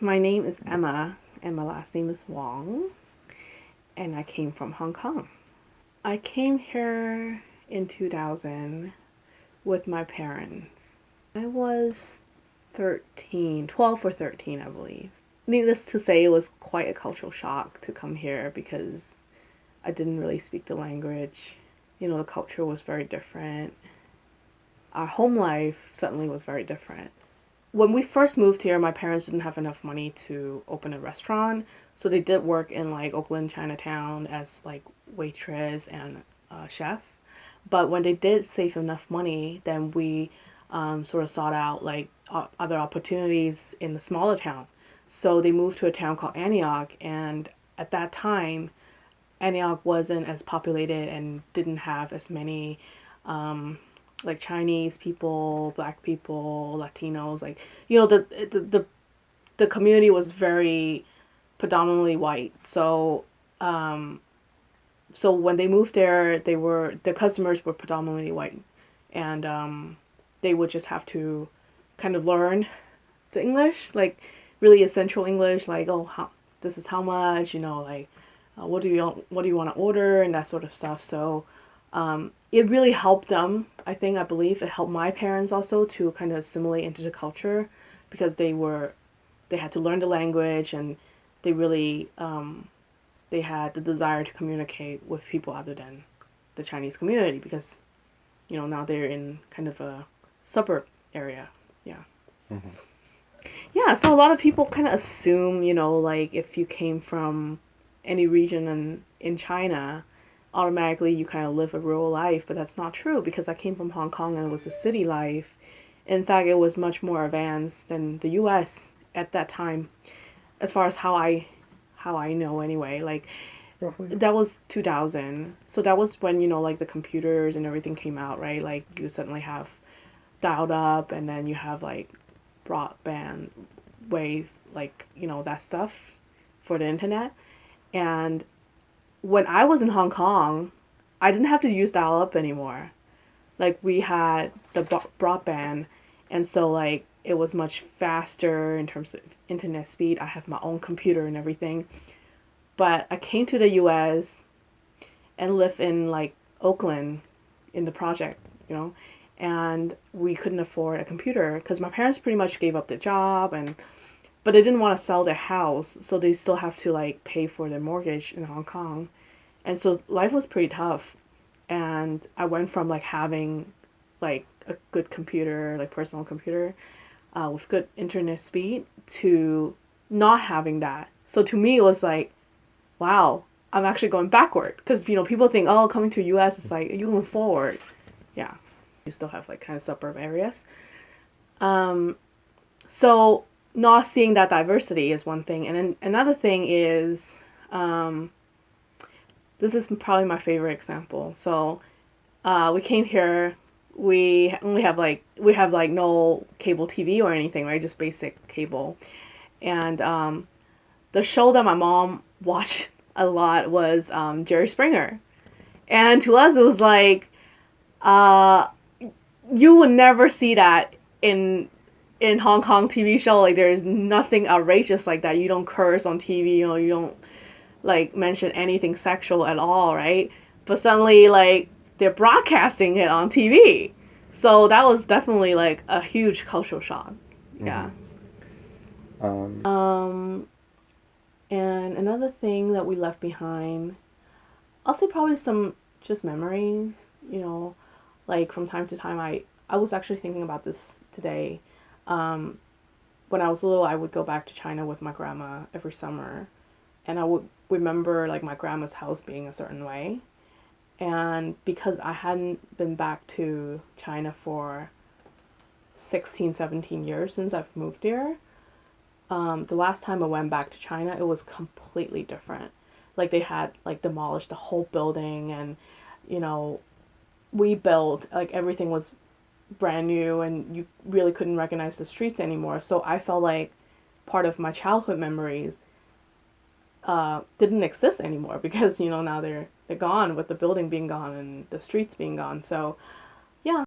My name is Emma, and my last name is Wong, and I came from Hong Kong. I came here in 2000 with my parents. I was 13, 12 or 13, I believe. Needless to say, it was quite a cultural shock to come here because I didn't really speak the language. The culture was very different. Our home life certainly was very different. When we first moved here, my parents didn't have enough money to open a restaurant, so they did work in like Oakland, Chinatown as like waitress and chef. But when they did save enough money, then we sort of sought out like other opportunities in the smaller town. So they moved to a town called Antioch, and at that time, Antioch wasn't as populated and didn't have as many like Chinese people, Black people, Latinos. Like the community was very predominantly white. So when they moved there, the customers were predominantly white, and they would just have to kind of learn the English, like really essential English, like this is how much, like what do you want to order and that sort of stuff. So it really helped them. I believe it helped my parents also to kind of assimilate into the culture because they had to learn the language, and they really they had the desire to communicate with people other than the Chinese community because now they're in kind of a suburb area. Yeah. Hmm. Yeah, so a lot of people kind of assume, like if you came from any region in China, automatically you kind of live a rural life, but that's not true because I came from Hong Kong and it was a city life. In fact, it was much more advanced than the US at that time, as far as how I know anyway. Like Roughly. that was 2000. So that was when, like the computers and everything came out, right? Like you suddenly have dialed up and then you have like broadband wave, like, that stuff for the internet. And when I was in Hong Kong, I didn't have to use dial up anymore. Like we had the broadband, and so like it was much faster in terms of internet speed. I have my own computer and everything. But I came to the US and lived in like Oakland in the project, you know, and we couldn't afford a computer because my parents pretty much gave up their job, and but they didn't want to sell their house, so they still have to like pay for their mortgage in Hong Kong. And so life was pretty tough. And I went from like having like a good computer, like personal computer, with good internet speed to not having that. So to me, it was like, wow, I'm actually going backward because people think, oh, coming to US is like you move forward. Yeah, you still have like kind of suburb areas. Um, so not seeing that diversity is one thing, and then another thing is um, this is probably my favorite example. So we came here. We have like no cable TV or anything, right? Just basic cable. And the show that my mom watched a lot was Jerry Springer. And to us, it was like uh, you would never see that in Hong Kong TV show. Like there's nothing outrageous like that. You don't curse on TV. You don't like mention anything sexual at all, right? But suddenly like they're broadcasting it on TV. So that was definitely like a huge cultural shock. Hmm. Yeah. Um, Um and another thing that we left behind, I'll say probably some just memories, like from time to time I was actually thinking about this today. Um when I was little, I would go back to China with my grandma every summer, and I would remember like my grandma's house being a certain way. And because I hadn't been back to China for 16, 17 years since I've moved here, the last time I went back to China, it was completely different. Like they had like demolished the whole building, and you know, rebuilt, like everything was brand new, and you really couldn't recognize the streets anymore. So I felt like part of my childhood memories didn't exist anymore because now they're gone with the building being gone and the streets being gone. So